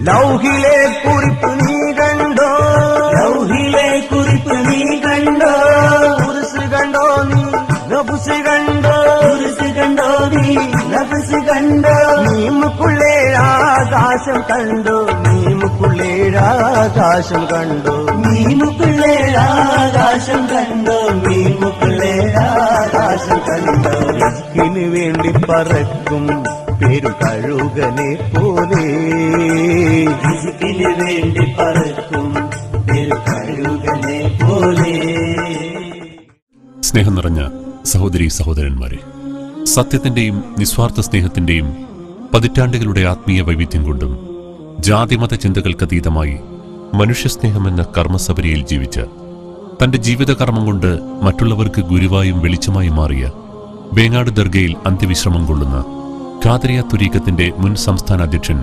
ലൗഹിലെ കുറിപ്പ് നീ കണ്ടോ, ലൗഹിലെ കുറിപ്പ് നീ കണ്ടോ, കുരിശ് കണ്ടോ നീ നഫ്സ് കണ്ടോ, കുരിശ് കണ്ടോ നീ നഫ്സ് കണ്ടോ, നീമുക്കുള്ളേ ആകാശം കണ്ടോ, നീമുക്കുള്ളേ ആകാശം കണ്ടോ, നീമുക്കുള്ളേ ആകാശം കണ്ടോ, നീമുക്കുള്ളേ ആകാശം കണ്ടോ. റിസ്കിന് വേണ്ടി പറക്കും പേരു കഴുകനെ പോലെ, റിസ്കിന് വേണ്ടി പറക്കും പേരു കഴുകനെ പോലെ. സ്നേഹം നിറഞ്ഞ സഹോദരീ സഹോദരന്മാരെ, സത്യത്തിന്റെയും നിസ്വാർത്ഥ സ്നേഹത്തിന്റെയും പതിറ്റാണ്ടുകളുടെ ആത്മീയ വൈവിധ്യം കൊണ്ടും ജാതിമത ചിന്തകൾക്കതീതമായി മനുഷ്യസ്നേഹമെന്ന കർമ്മസബരിയിൽ ജീവിച്ച, തന്റെ ജീവിതകർമ്മം കൊണ്ട് മറ്റുള്ളവർക്ക് ഗുരുവായും വെളിച്ചമായും മാറിയ, വേങ്ങാട് ദർഗയിൽ അന്ത്യവിശ്രമം കൊള്ളുന്ന ഖാദിറിയ തുരീഖത്തിന്റെ മുൻ സംസ്ഥാന അധ്യക്ഷൻ